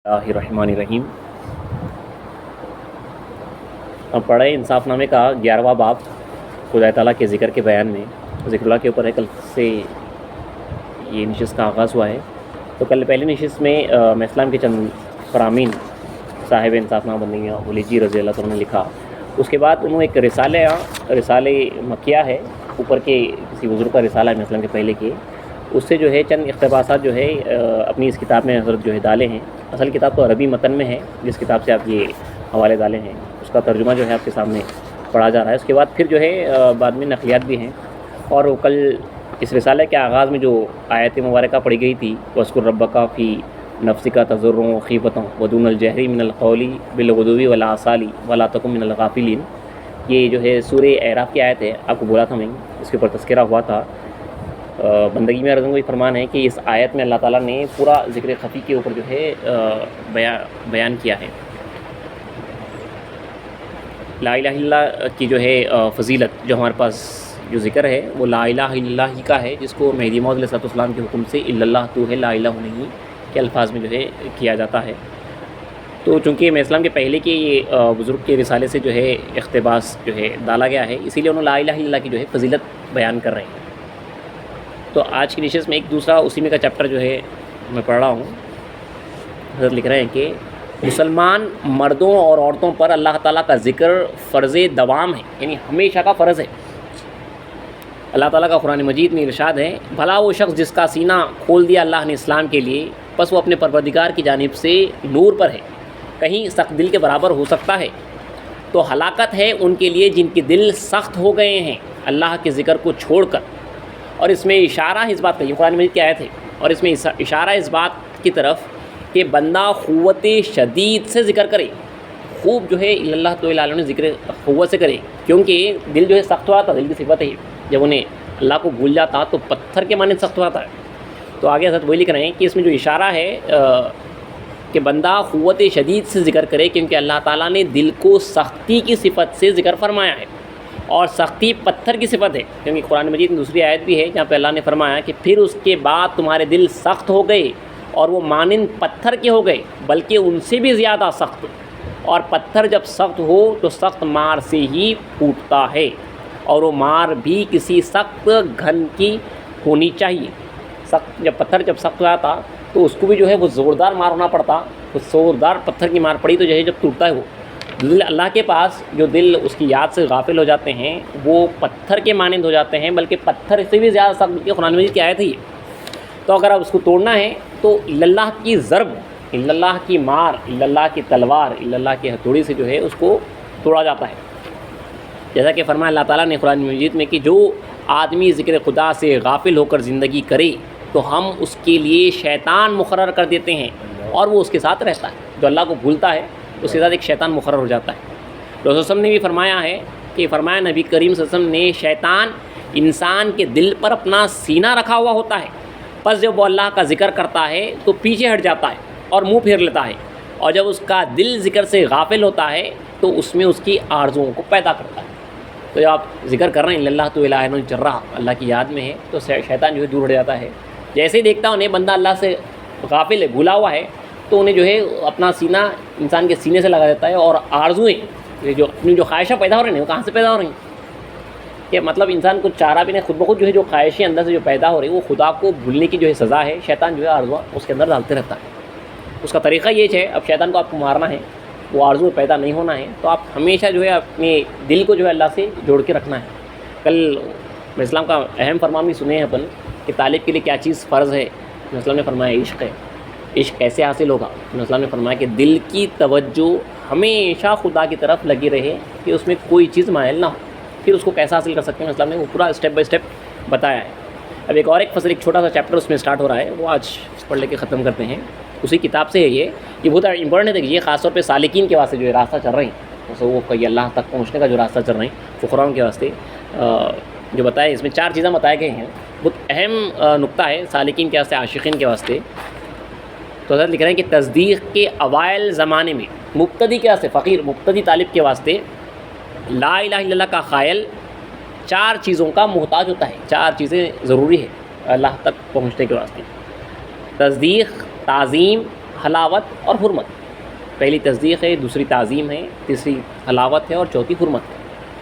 اللہ الرحمن الرحیم۔ اب پڑھے انصاف نامے کا 11واں باب خدا تعالیٰ کے ذکر کے بیان میں، ذکر اللہ کے اوپر ہے۔ کل سے یہ نشست کا آغاز ہوا ہے، تو کل پہلی نشست میں اسلام کے چند فرامین صاحب انصاف نامہ بندگی ولی جی رضی اللہ عنہ نے لکھا۔ اس کے بعد انہوں نے ایک رسالہ مکیہ ہے، اوپر کے کسی بزرگ کا رسالہ ہے اسلام کے پہلے کے، اس سے جو ہے چند اقتباسات جو ہے اپنی اس کتاب میں حضرت جو ہے ڈالے ہیں۔ اصل کتاب تو عربی متن میں ہے، جس کتاب سے آپ یہ حوالے ڈالے ہیں اس کا ترجمہ جو ہے آپ کے سامنے پڑھا جا رہا ہے۔ اس کے بعد پھر جو ہے بعد میں نقلیات بھی ہیں، اور وہ کل اس رسالے کے آغاز میں جو آیت مبارکہ پڑھی گئی تھی، وَاذْكُرْ رَبَّكَ فِي نَفْسِكَ تَضَرُّعًا وَخِيفَةً وَدُونَ الْجَهْرِ مِنَ الْقَوْلِ بِالْغُدُوِّ وَالْآصَالِ وَلَا تَكُن مِنَ الْغَافِلِينَ۔ یہ جو ہے سورہ اعراف کی آیت ہے، آپ کو بولا تھا میں، اس کے اوپر تذکرہ ہوا تھا۔ بندگی میں رضا کو یہ فرمان ہے کہ اس آیت میں اللہ تعالیٰ نے پورا ذکر خفی کے اوپر جو ہے بیان کیا ہے۔ لا الہ الا اللہ کی جو ہے فضیلت جو ہمارے پاس جو ذکر ہے وہ لا الہ الا اللہ ہی کا ہے، جس کو مہدی موعود علیہ السلام کے حکم سے الا اللہ تو ہے لا الہ نہیں کے الفاظ میں جو ہے کیا جاتا ہے۔ تو چونکہ میں اسلام کے پہلے کے یہ بزرگ کے رسالے سے جو ہے اقتباس جو ہے ڈالا گیا ہے، اسی لیے انہوں لا الہ الا اللہ کی جو ہے فضیلت بیان کر رہے ہیں۔ تو آج کی نشست میں ایک دوسرا اسی میں کا چیپٹر جو ہے میں پڑھ رہا ہوں۔ حضرت لکھ رہے ہیں کہ مسلمان مردوں اور عورتوں پر اللہ تعالیٰ کا ذکر فرض دوام ہے، یعنی ہمیشہ کا فرض ہے۔ اللہ تعالیٰ کا قرآن مجید میں ارشاد ہے، بھلا وہ شخص جس کا سینہ کھول دیا اللہ نے اسلام کے لیے، پس وہ اپنے پروردگار کی جانب سے نور پر ہے، کہیں سخت دل کے برابر ہو سکتا ہے؟ تو ہلاکت ہے ان کے لیے جن کے دل سخت ہو گئے ہیں اللہ کے ذکر کو چھوڑ کر۔ اور اس میں اشارہ اس بات کا، یہ قرآن مجید کی آیت ہے، اور اس میں اشارہ اس بات کی طرف کہ بندہ قوت شدید سے ذکر کرے، خوب جو ہے اللہ تعالیٰ نے ذکر قوت سے کرے، کیونکہ دل جو ہے سخت ہوا تھا، دل کی صفت ہے، جب انہیں اللہ کو بھول جاتا تو پتھر کے مانند سخت ہوا تھا۔ تو آگے حضرت وہی لکھ رہے ہیں کہ اس میں جو اشارہ ہے کہ بندہ قوت شدید سے ذکر کرے، کیونکہ اللہ تعالیٰ نے دل کو سختی کی صفت سے ذکر فرمایا ہے، اور سختی پتھر کی صفت ہے، کیونکہ قرآن مجید میں دوسری آیت بھی ہے جہاں پہ اللہ نے فرمایا کہ پھر اس کے بعد تمہارے دل سخت ہو گئے اور وہ مانند پتھر کے ہو گئے، بلکہ ان سے بھی زیادہ سخت۔ اور پتھر جب سخت ہو تو سخت مار سے ہی پھوٹتا ہے، اور وہ مار بھی کسی سخت گھن کی ہونی چاہیے۔ جب پتھر سخت ہوا تھا تو اس کو بھی جو ہے وہ زوردار مار ہونا پڑتا، تو زوردار پتھر کی مار پڑی تو جو ہے جب ٹوٹتا ہے وہ دل، اللہ کے پاس جو دل اس کی یاد سے غافل ہو جاتے ہیں وہ پتھر کے مانند ہو جاتے ہیں، بلکہ پتھر سے بھی زیادہ سخت، بلکہ قرآن مجید کی آیت ہے یہ۔ تو اگر آپ اس کو توڑنا ہے تو اللہ کی ضرب، اللہ کی مار، اللہ کی تلوار، اللہ کی ہتھوڑی سے جو ہے اس کو توڑا جاتا ہے۔ جیسا کہ فرمایا اللہ تعالیٰ نے قرآن مجید میں کہ جو آدمی ذکر خدا سے غافل ہو کر زندگی کرے تو ہم اس کے لیے شیطان مقرر کر دیتے ہیں، اور وہ اس کے ساتھ رہتا ہے۔ جو اللہ کو بھولتا ہے اس کے ساتھ ایک شیطان مقرر ہو جاتا ہے۔ رسول صلی اللہ علیہ وسلم نے بھی فرمایا ہے کہ فرمایا نبی کریم صلی اللہ علیہ وسلم نے، شیطان انسان کے دل پر اپنا سینہ رکھا ہوا ہوتا ہے، پس جب وہ اللہ کا ذکر کرتا ہے تو پیچھے ہٹ جاتا ہے اور منہ پھیر لیتا ہے، اور جب اس کا دل ذکر سے غافل ہوتا ہے تو اس میں اس کی آرزوؤں کو پیدا کرتا ہے۔ تو جب آپ ذکر کر رہے ہیں اللہ تو الہ الا اللہ چل رہا، اللہ کی یاد میں ہے، تو شیطان جو ہے دور ہٹ جاتا ہے۔ جیسے ہی دیکھتا انہیں بندہ اللہ سے غافل ہے، بھولا ہوا ہے، تو انہیں جو ہے اپنا سینہ انسان کے سینے سے لگا دیتا ہے، اور آرزوئیں جو اپنی جو خواہشیں پیدا ہو رہی ہیں وہ کہاں سے پیدا ہو رہی ہیں؟ کہ مطلب انسان کو چارہ بھی نہیں، خود بخود جو ہے جو خواہشیں اندر سے جو پیدا ہو رہی ہیں وہ خدا کو بھولنے کی جو ہے سزا ہے۔ شیطان جو ہے آرزویں اس کے اندر ڈالتے رہتا ہے، اس کا طریقہ یہ ہے۔ اب شیطان کو آپ کو مارنا ہے، وہ آرزو پیدا نہیں ہونا ہے، تو آپ ہمیشہ جو ہے اپنے دل کو جو ہے اللہ سے جوڑ کے رکھنا ہے۔ کل اسلام کا اہم فرمان بھی سنے ہیں اپن کہ طالب کے لیے کیا چیز فرض ہے۔ اسلام نے فرمایا عشق ہے۔ عشق کیسے حاصل ہوگا؟ اسلام نے فرمایا کہ دل کی توجہ ہمیشہ خدا کی طرف لگی رہے، کہ اس میں کوئی چیز مائل نہ ہو، پھر اس کو کیسا حاصل کر سکتے ہیں؟ اسلام نے وہ پورا اسٹیپ بائی اسٹیپ بتایا ہے۔ اب ایک فصل، ایک چھوٹا سا چیپٹر اس میں اسٹارٹ ہو رہا ہے، وہ آج پڑھ لے کے ختم کرتے ہیں۔ اسی کتاب سے ہے یہ بہت امپورٹنٹ ہے کہ یہ خاص طور پہ سالکین کے واسطے جو راستہ چل رہے ہیں، تو وہ کوئی اللہ تک پہنچنے کا جو راستہ چل رہے ہیں، فقراؤں کے واسطے جو بتایا، اس میں 4 چیزیں بتائے گئے ہیں۔ بہت اہم نقطہ ہے سالکین کے واسطے، عاشقین کے واسطے۔ تو حضرت لکھ رہے ہیں کہ تصدیق کے اوائل زمانے میں مبتدی کے واسطے، فقیر مبتدی طالب کے واسطے لا الہ الا اللہ کا قائل 4 چیزوں کا محتاج ہوتا ہے، 4 چیزیں ضروری ہے اللہ تک پہنچنے کے واسطے: تصدیق، تعظیم، حلاوت اور حرمت. پہلی تصدیق ہے، دوسری تعظیم ہے، تیسری حلاوت ہے اور چوتھی حرمت ہے.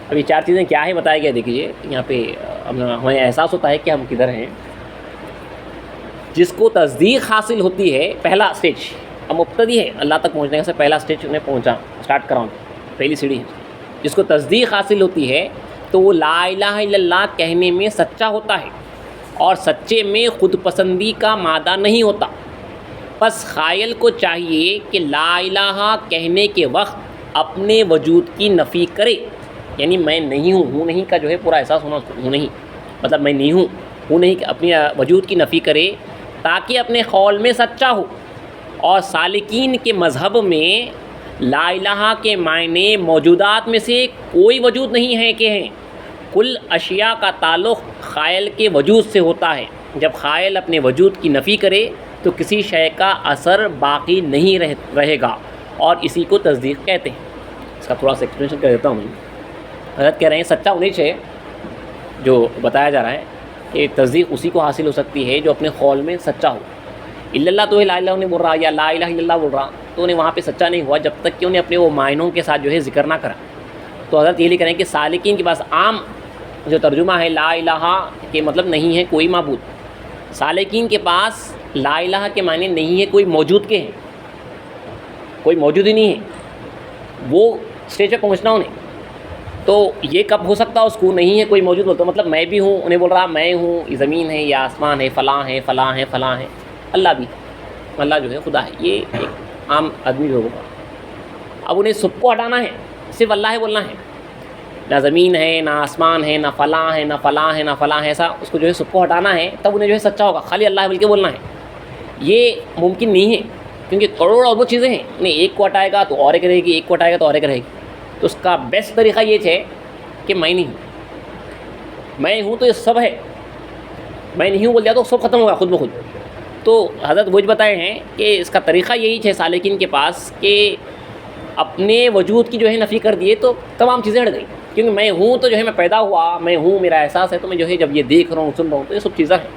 اب یہ 4 چیزیں کیا ہے بتایا گیا. دیکھیے یہاں پہ ہمیں احساس ہوتا ہے کہ ہم کدھر ہیں. جس کو تصدیق حاصل ہوتی ہے، پہلا سٹیج اب مبتدی ہے، اللہ تک پہنچنے سے پہلا سٹیج انہیں پہنچا اسٹارٹ کراؤں، پہلی سیڑھی ہے. جس کو تصدیق حاصل ہوتی ہے تو وہ لا الہ الا اللہ کہنے میں سچا ہوتا ہے اور سچے میں خود پسندی کا مادہ نہیں ہوتا. بس قائل کو چاہیے کہ لا الہ کہنے کے وقت اپنے وجود کی نفی کرے. یعنی میں نہیں ہوں نہیں کا جو ہے پورا احساس ہونا. ہوں نہیں مطلب میں نہیں ہوں نہیں اپنی وجود کی نفی کرے تاکہ اپنے قول میں سچا ہو. اور سالکین کے مذہب میں لا الہ کے معنی موجودات میں سے کوئی وجود نہیں ہے کہ ہیں. کل اشیاء کا تعلق قائل کے وجود سے ہوتا ہے. جب قائل اپنے وجود کی نفی کرے تو کسی شے کا اثر باقی نہیں رہے گا اور اسی کو تصدیق کہتے ہیں. اس کا تھوڑا سا ایکسپلینیشن کر دیتا ہوں. حضرت کہہ رہے ہیں سچا ہونے سے جو بتایا جا رہا ہے کہ تصدیق اسی کو حاصل ہو سکتی ہے جو اپنے قول میں سچا ہو. الا اللہ تو لا الہ نہیں بول رہا یا لا الہ الا اللہ بول رہا تو انہیں وہاں پہ سچا نہیں ہوا جب تک کہ انہیں اپنے وہ معنوں کے ساتھ جو ہے ذکر نہ کرا. تو حضرت یہ لکھ رہے ہیں کہ سالکین کے پاس عام جو ترجمہ ہے لا الہ کے مطلب نہیں ہے کوئی معبود. سالکین کے پاس لا الہ کے معنی نہیں ہے کوئی موجود کے ہیں، کوئی موجود ہی نہیں ہے. وہ اسٹیج پہ پہنچنا انہیں. تو یہ کب ہو سکتا اس کو نہیں ہے کوئی موجود بولتا مطلب میں بھی ہوں. انہیں بول رہا میں ہوں، زمین ہے یا آسمان ہے، فلاں ہے فلاں ہے فلاں ہے، اللہ بھی، اللہ جو ہے خدا ہے. یہ ایک عام آدمی لوگوں کا. اب انہیں سب کو ہٹانا ہے، صرف اللہ ہے بولنا ہے. نہ زمین ہے، نہ آسمان ہے، نہ فلاں ہے، نہ فلاں ہے، نہ فلاں ہے. ایسا اس کو جو ہے سب کو ہٹانا ہے تب انہیں جو ہے سچا ہوگا. خالی اللہ بول کے بولنا ہے یہ ممکن نہیں ہے کیونکہ کروڑوں اور وہ چیزیں ہیں. انہیں ایک کو ہٹائے گا تو اور ایک رہے گی، ایک کو ہٹائے گا تو اور ایک رہے گی. تو اس کا بیسٹ طریقہ یہ ہے کہ میں نہیں ہوں. میں ہوں تو یہ سب ہے، میں نہیں ہوں بول دیا تو سب ختم ہوگا خود بخود. تو حضرت وہی بتائے ہیں کہ اس کا طریقہ یہی ہے سالکین کے پاس کہ اپنے وجود کی جو ہے نفی کر دیے تو تمام چیزیں ہٹ گئی. کیونکہ میں ہوں تو جو ہے میں پیدا ہوا، میں ہوں، میرا احساس ہے، تو میں جو ہے جب یہ دیکھ رہا ہوں سن رہا ہوں تو یہ سب چیزیں ہیں.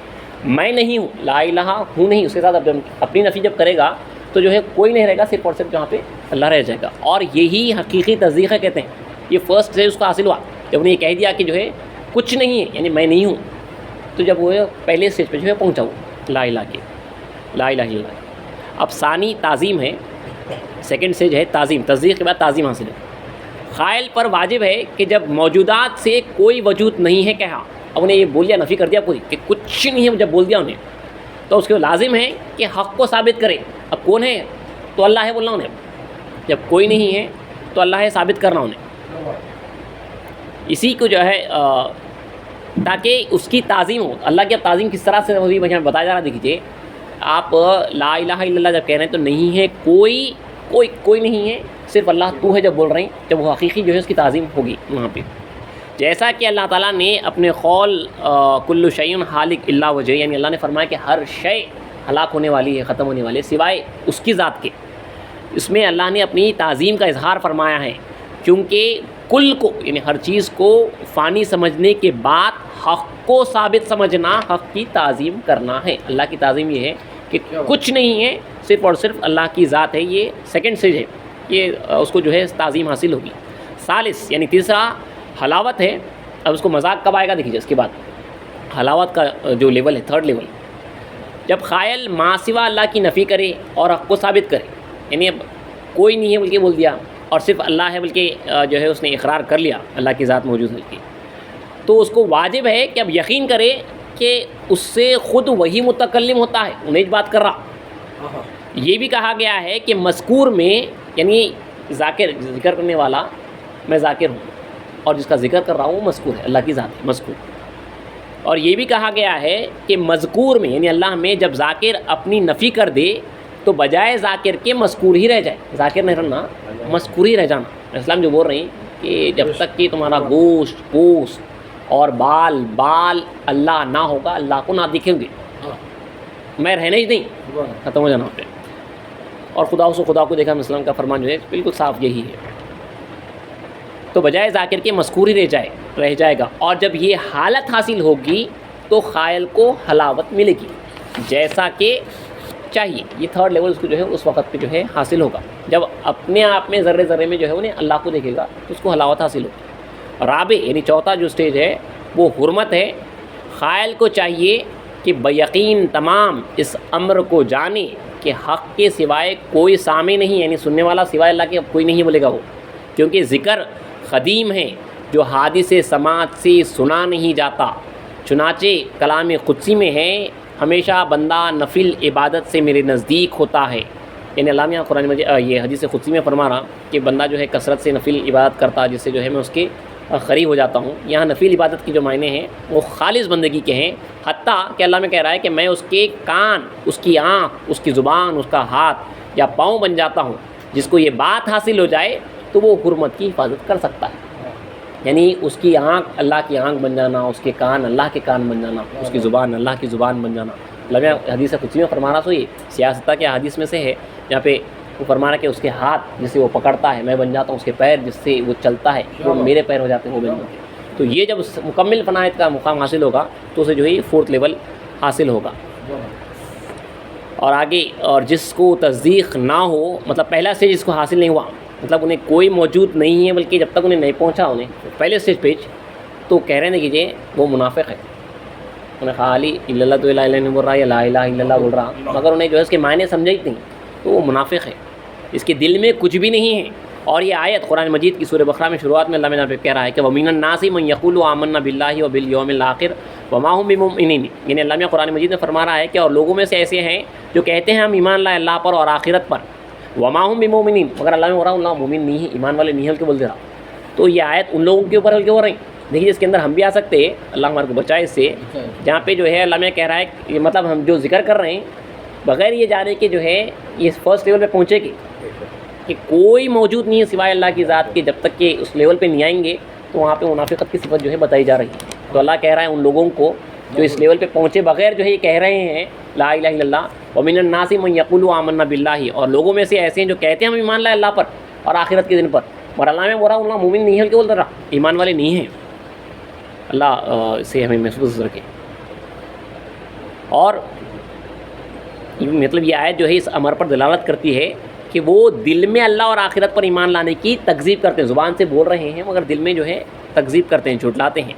میں نہیں ہوں، لا الہ ہوں نہیں، اس کے ساتھ اب جب اپنی نفی جب کرے گا تو جو ہے کوئی نہیں رہے گا، صرف اور صرف جہاں پہ اللہ رہ جائے گا. اور یہی حقیقی تصدیق ہے کہتے ہیں. یہ فرسٹ سے اس کا حاصل ہوا جب انہیں یہ کہہ دیا کہ جو ہے کچھ نہیں ہے، یعنی میں نہیں ہوں. تو جب وہ پہلے اسٹیج پہ جو ہے پہنچا وہ لا الہ کے، لا الہ الا اللہ. اب ثانی تعظیم ہے، سیکنڈ اسٹیج ہے تعظیم. تصدیق کے بعد تعظیم حاصل ہے. قائل پر واجب ہے کہ جب موجودات سے کوئی وجود نہیں ہے کہا، اب انہیں یہ بول دیا، نفی کر دیا پوری کہ کچھ نہیں ہے، جب بول دیا انہیں تو اس کے لازم ہے کہ حق کو ثابت کرے. اب کون ہے تو اللہ ہے بولنا انہیں. جب کوئی نہیں ہے تو اللہ ہے ثابت کرنا انہیں. اسی کو جو ہے تاکہ اس کی تعظیم ہو. اللہ کی اب تعظیم کس طرح سے ہوگی بتایا جا رہا. دیکھیے آپ لا الہ الا اللہ جب کہہ رہے ہیں تو نہیں ہے کوئی نہیں ہے، صرف اللہ تو ہے جب بول رہے ہیں، جب وہ حقیقی جو ہے اس کی تعظیم ہوگی وہاں پہ. جیسا کہ اللہ تعالیٰ نے اپنے قول کل شیء خالق الا وجہ، یعنی اللہ نے فرمایا کہ ہر شے ہلاک ہونے والی ہے، ختم ہونے والی ہے سوائے اس کی ذات کے. اس میں اللہ نے اپنی تعظیم کا اظہار فرمایا ہے کیونکہ کل کو یعنی ہر چیز کو فانی سمجھنے کے بعد حق کو ثابت سمجھنا حق کی تعظیم کرنا ہے. اللہ کی تعظیم یہ ہے کہ کچھ نہیں ہے، صرف اور صرف اللہ کی ذات ہے. یہ سیکنڈ اسٹیج ہے، یہ اس کو جو ہے تعظیم حاصل ہوگی. ثالث یعنی تیسرا حلاوت ہے. اب اس کو مذاق کب آئے گا دیکھیے. اس کے بعد حلاوت کا جو لیول ہے، تھرڈ لیول، جب قائل ما سوا اللہ کی نفی کرے اور حق کو ثابت کرے، یعنی اب کوئی نہیں ہے بلکہ بول دیا اور صرف اللہ ہے بلکہ جو ہے اس نے اقرار کر لیا اللہ کی ذات موجود ہے. تو اس کو واجب ہے کہ اب یقین کرے کہ اس سے خود وہی متکلم ہوتا ہے، انہیں بات کر رہا. یہ بھی کہا گیا ہے کہ مذکور میں یعنی ذکر کرنے والا میں ذاکر ہوں اور جس کا ذکر کر رہا ہوں وہ مذکور ہے، اللہ کی ذات ہے مذکور. اور یہ بھی کہا گیا ہے کہ مذکور میں یعنی اللہ میں جب ذاکر اپنی نفی کر دے تو بجائے ذاکر کے مذکور ہی رہ جائے. ذاکر نہیں رہنا، مذکور ہی رہ جانا. اسلام جو بول رہے ہیں کہ جب تک کہ تمہارا گوشت اور بال اللہ نہ ہوگا، اللہ کو نہ دکھیں گے، میں رہنا ہی نہیں، ختم ہو جانا پہ. اور خدا کو دیکھا اسلام کا فرمان جو ہے بالکل صاف یہی ہے. تو بجائے ذاکر کے مذکور ہی رہ جائے گا. اور جب یہ حالت حاصل ہوگی تو قائل کو حلاوت ملے گی. جیسا کہ چاہیے. یہ تھرڈ لیول اس کو جو ہے اس وقت پہ جو ہے حاصل ہوگا جب اپنے آپ میں ذرے ذرے میں جو ہے انہیں اللہ کو دیکھے گا تو اس کو حلاوت حاصل ہوگی. رابع یعنی چوتھا جو سٹیج ہے وہ حرمت ہے. قائل کو چاہیے کہ بیقین تمام اس امر کو جانے کہ حق کے سوائے کوئی سامع نہیں، یعنی سننے والا سوائے اللہ کے اب کوئی نہیں بولے گا وہ، کیونکہ ذکر قدیم ہے جو حادث سماعت سے سنا نہیں جاتا. چنانچہ کلام قدسی میں ہے ہمیشہ بندہ نفل عبادت سے میرے نزدیک ہوتا ہے. یعنی اللہ میاں قرآن مجید یہ حدیث قدسی میں فرما رہا کہ بندہ جو ہے کثرت سے نفل عبادت کرتا جس سے جو ہے میں اس کے قریب ہو جاتا ہوں. یہاں نفل عبادت کی جو معنی ہیں وہ خالص بندگی کے ہیں، حتیٰ کہ اللہ میں کہہ رہا ہے کہ میں اس کے کان، اس کی آنکھ، اس کی زبان، اس کا ہاتھ یا پاؤں بن جاتا ہوں. جس کو یہ بات حاصل ہو جائے تو وہ حرمت کی حفاظت کر سکتا ہے. یعنی اس کی آنکھ اللہ کی آنکھ بن جانا، اس کے کان اللہ کے کان بن جانا، اس کی زبان اللہ کی زبان بن جانا. اللہ حدیث قدسی میں فرما رہا سو یہ سیاستہ کے حدیث میں سے ہے جہاں پہ وہ فرما رہا کہ اس کے ہاتھ جس سے وہ پکڑتا ہے میں بن جاتا ہوں، اس کے پیر جس سے وہ چلتا ہے وہ میرے پیر ہو جاتے ہیں وہ بن جاتے ہیں. تو یہ جب مکمل فنایت کا مقام حاصل ہوگا تو اسے جو ہے فورتھ لیول حاصل ہوگا. اور آگے اور جس کو تصدیق نہ ہو، مطلب پہلا اسٹیج جس کو حاصل نہیں ہوا، مطلب انہیں کوئی موجود نہیں ہے بلکہ جب تک انہیں نہیں پہنچا انہیں پہلے اسٹیج پہ تو کہہ رہے ہیں کیجیے وہ منافق ہے. انہیں خالی الا اللہ تو الہ الا نہیں بول رہا یا لا الہ الا اللہ بول رہا، مگر انہیں جو ہے اس کے معنی سمجھے ہی نہیں تو وہ منافق ہے، اس کے دل میں کچھ بھی نہیں ہے. اور یہ آیت قرآن مجید کی سورہ بقرہ میں شروعات میں اللہ نے کہہ رہا ہے کہ وَمِنَ النَّاسِ مَن يَقُولُ آمَنَّا بِاللَّهِ وَبِالْيَوْمِ الْآخِرِ وَمَا هُم بِمُؤْمِنِينَ. یعنی اللہ قرآن مجید میں فرما رہا ہے کہ اور لوگوں میں سے ایسے ہیں جو کہتے ہیں ہم ایمان لائے اللہ پر اور آخرت پر، وَمَا هُم بِمُؤْمِنِينَ، مگر اللہ میں ہو رہا اللہ مومن نہیں ہے، ایمان والے نہیں ہے کے بول دے رہا. تو یہ آیت ان لوگوں کے اوپر ہلکے ہو رہی ہیں. دیکھیے اس کے اندر ہم بھی آ سکتے ہیں، اللہ ہمارے کو بچائے اس سے، جہاں پہ جو ہے اللہ میں کہہ رہا ہے کہ مطلب ہم جو ذکر کر رہے ہیں بغیر یہ جانے کے جو ہے یہ فرسٹ لیول پہ پہنچے گی کہ کوئی موجود نہیں ہے سوائے اللہ کی ذات کے، جب تک کہ اس لیول پہ نہیں آئیں گے تو وہاں پہ منافقت کی صفت جو ہے بتائی جا رہی ہے. تو اللہ کہہ رہا ہے ان لوگوں کو جو اس لیول پہ پہنچے بغیر جو ہے یہ کہہ رہے ہیں لا الہ الا اللہ ومن الناس من یقول آمنا باللہ، اور لوگوں میں سے ایسے ہیں جو کہتے ہیں ہم ایمان لائے اللہ پر اور آخرت کے دن پر، اور اللہ میں بول رہا اللہ مومن نہیں ہے کہ بول رہا ایمان والے نہیں ہیں. اللہ سے ہمیں محفوظ رکھے. اور مطلب یہ آیت جو ہے اس امر پر دلالت کرتی ہے کہ وہ دل میں اللہ اور آخرت پر ایمان لانے کی تکذیب کرتے ہیں، زبان سے بول رہے ہیں مگر دل میں جو ہے تکذیب کرتے ہیں، جھٹلاتے ہیں.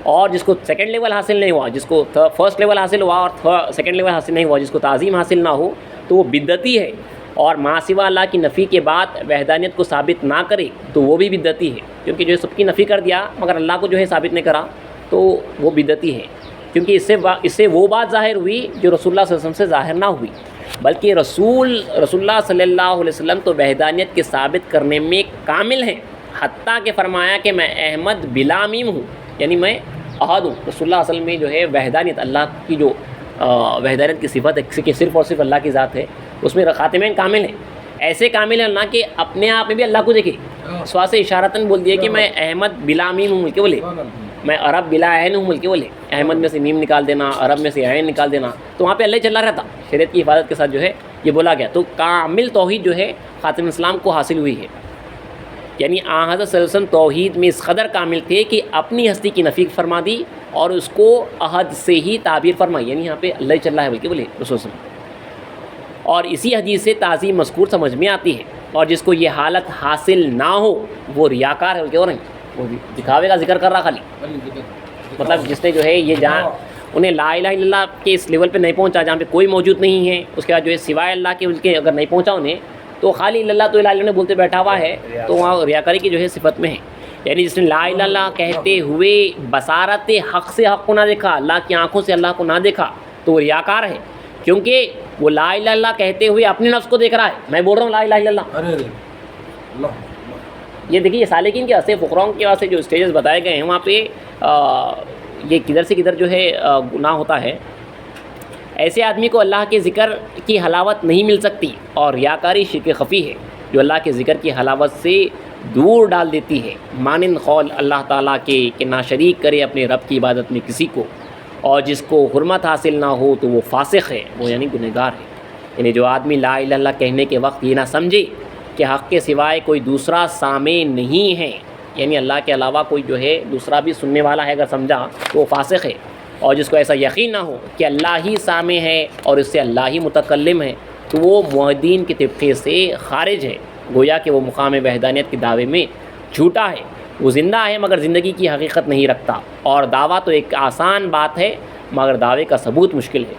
اور جس کو سیکنڈ لیول حاصل نہیں ہوا، جس کو فرسٹ لیول حاصل ہوا اور سیکنڈ لیول حاصل نہیں ہوا، جس کو تعظیم حاصل نہ ہو تو وہ بدعتی ہے. اور ما سوا اللہ کی نفی کے بعد وحدانیت کو ثابت نہ کرے تو وہ بھی بدعتی ہے، کیونکہ جو ہے سب کی نفی کر دیا مگر اللہ کو جو ہے ثابت نہیں کرا تو وہ بدعتی ہے. کیونکہ اس سے وہ بات ظاہر ہوئی جو رسول اللہ صلی اللہ علیہ وسلم سے ظاہر نہ ہوئی، بلکہ رسول اللہ صلی اللہ علیہ وسلم تو وحدانیت کے ثابت کرنے میں کامل ہیں، حتیٰ کہ فرمایا کہ میں احمد بلا میم ہوں، یعنی میں احد ہوں. رسول اللہ صلی اللہ علیہ وسلم میں جو ہے وحدانیت اللہ کی جو وحدانیت کی صفت ہے کہ صرف اور صرف اللہ کی ذات ہے، اس میں خاتمین کامل ہیں. ایسے کامل ہیں اللہ کہ اپنے آپ میں بھی اللہ کو دیکھے، سوا سے اشارتاً بول دیا کہ میں احمد بلا میم ہوں ملکے بولے، میں عرب بلا عین ہوں ملکے بولے، احمد میں سے میم نکال دینا، عرب میں سے عین نکال دینا، تو وہاں پہ اللہ چل رہا تھا. شریعت کی حفاظت کے ساتھ جو ہے یہ بولا گیا. تو کامل توحید جو ہے خاتم اسلام کو حاصل ہوئی ہے. یعنی حضرت صلی اللہ علیہ وسلم توحید میں اس قدر کامل تھے کہ اپنی ہستی کی نفی فرما دی اور اس کو عہد سے ہی تعبیر فرمائی، یعنی یہاں پہ اللہ چل رہا ہے بلکہ بولے رسول صلی اللہ علیہ وسلم. اور اسی حدیث سے تعظیم مذکور سمجھ میں آتی ہے. اور جس کو یہ حالت حاصل نہ ہو وہ ریاکار ہے بلکہ اور نہیں، وہ دکھاوے کا ذکر کر رہا خالی. مطلب جس نے جو ہے یہ جہاں انہیں لا الہ الا اللہ کے اس لیول پہ نہیں پہنچا جہاں پہ کوئی موجود نہیں ہے، اس کے بعد جو ہے سوائے اللہ کے ان کے اگر نہیں پہنچا انہیں تو خالی اللہ تو الہ الا بولتے بیٹھا ہوا ہے تو وہاں ریاکاری کی جو ہے صفت میں ہے. یعنی جس نے لا الہ الا اللہ کہتے ہوئے بصارت حق سے حق کو نہ دیکھا، اللہ کی آنکھوں سے اللہ کو نہ دیکھا تو وہ ریاکار ہے، کیونکہ وہ لا الہ الا اللہ کہتے ہوئے اپنے نفس کو دیکھ رہا ہے. میں بول رہا ہوں لا الہ الا اللہ. یہ دیکھیے یہ سالکین کے واسطے فقراؤں کے واسطے جو اسٹیجز بتائے گئے ہیں وہاں پہ یہ کدھر سے کدھر جو ہے گناہ ہوتا ہے. ایسے آدمی کو اللہ کے ذکر کی حلاوت نہیں مل سکتی، اور ریاکاری شرک خفی ہے جو اللہ کے ذکر کی حلاوت سے دور ڈال دیتی ہے. مانند قول اللہ تعالیٰ کے کہ نہ شریک کرے اپنے رب کی عبادت میں کسی کو، اور جس کو حرمت حاصل نہ ہو تو وہ فاسق ہے، وہ یعنی گنہگار ہے. یعنی جو آدمی لا الہ الا اللہ کہنے کے وقت یہ نہ سمجھے کہ حق کے سوائے کوئی دوسرا سامع نہیں ہے، یعنی اللہ کے علاوہ کوئی جو ہے دوسرا بھی سننے والا ہے، اگر سمجھا تو وہ فاسق ہے. اور جس کو ایسا یقین نہ ہو کہ اللہ ہی سامع ہے اور اس سے اللہ ہی متکلم ہے تو وہ موحدین کے طبقے سے خارج ہے، گویا کہ وہ مقام وحدانیت کے دعوے میں جھوٹا ہے، وہ زندہ ہے مگر زندگی کی حقیقت نہیں رکھتا، اور دعویٰ تو ایک آسان بات ہے مگر دعوے کا ثبوت مشکل ہے۔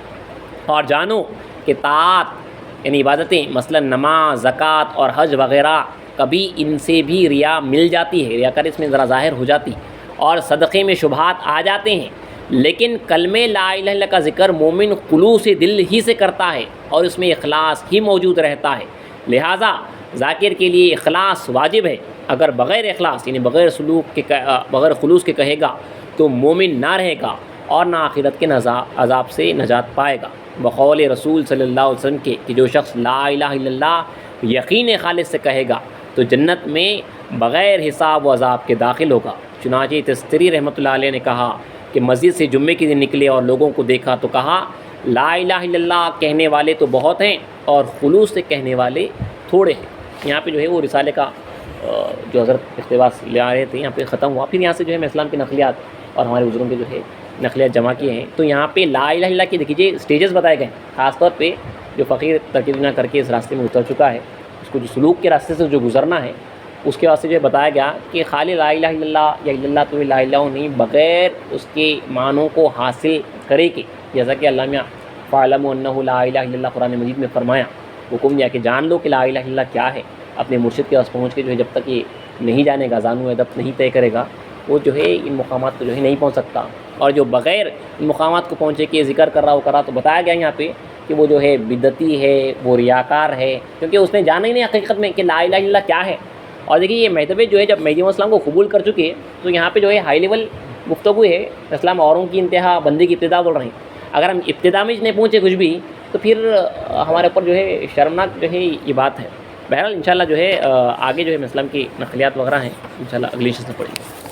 اور جانو کہ طاعت یعنی عبادتیں مثلا نماز، زکوٰۃ اور حج وغیرہ کبھی ان سے بھی ریا مل جاتی ہے، ریاکاری اس میں ذرا ظاہر ہو جاتی، اور صدقے میں شبہات آ جاتے ہیں، لیکن کلمہ لا الہ الا اللہ کا ذکر مومن خلوص دل ہی سے کرتا ہے اور اس میں اخلاص ہی موجود رہتا ہے، لہٰذا ذاکر کے لیے اخلاص واجب ہے، اگر بغیر اخلاص یعنی بغیر خلوص کے کہے گا تو مومن نہ رہے گا اور نہ آخرت کے عذاب سے نجات پائے گا۔ بقول رسول صلی اللہ علیہ وسلم کے کہ جو شخص لا الہ الا اللہ یقین خالص سے کہے گا تو جنت میں بغیر حساب و عذاب کے داخل ہوگا۔ چنانچہ تستری رحمۃ اللہ علیہ نے کہا کہ مسجد سے جمعے کے دن نکلے اور لوگوں کو دیکھا تو کہا لا الہ الا اللہ کہنے والے تو بہت ہیں اور خلوص سے کہنے والے تھوڑے ہیں۔ یہاں پہ جو ہے وہ رسالے کا جو حضرت اقتباس لے آ رہے تھے یہاں پہ ختم ہوا، پھر یہاں سے جو ہے میں اسلام کی نقلیات اور ہمارے بزرگوں کے جو ہے نقلیات جمع کیے ہیں۔ تو یہاں پہ لا الہ الا اللہ کے دیکھیے اسٹیجز بتائے گئے، خاص طور پہ جو فقیر ترکیب نہ کر کے اس راستے میں اتر چکا ہے، اس کو جو سلوک کے راستے سے جو گزرنا ہے اس کے واسطے جو ہے بتایا گیا کہ خالی لا الہ الا اللہ یا الا اللہ تو لا الہ نہیں، بغیر اس کے معنوں کو حاصل کرے کہ جیسا کہ علامہ فاعلموا انہ لا الہ الا اللہ قرآن مجید میں فرمایا، حکم دیا کہ جان لو کہ لا الہ الا اللہ کیا ہے، اپنے مرشد کے پاس پہنچ کے جو ہے جب تک یہ نہیں جانے گا، زانو ادب نہیں طے کرے گا، وہ جو ہے ان مقامات کو جو ہے نہیں پہنچ سکتا۔ اور جو بغیر ان مقامات کو پہنچے کہ ذکر کر رہا ہو کرا تو بتایا گیا یہاں پہ کہ وہ جو ہے بدعتی ہے، وہ ریاکار ہے، کیونکہ اس نے جانا ہی نہیں حقیقت میں کہ لا الہ الا اللہ کیا ہے۔ اور دیکھیے یہ مہتبے جو ہے جب مہدی علیہ السلام کو قبول کر چکے تو یہاں پہ جو ہے ہائی لیول گفتگو ہے، اسلام اوروں کی انتہا بندی کی ابتدا بول رہے ہیں، اگر ہم ابتدا میں نہیں پہنچے کچھ بھی تو پھر ہمارے اوپر جو ہے شرمناک جو ہے یہ بات ہے۔ بہرحال انشاءاللہ جو ہے آگے جو ہے اسلام کی نقلیات وغیرہ ہیں انشاءاللہ اگلی شخص میں پڑھیں گے۔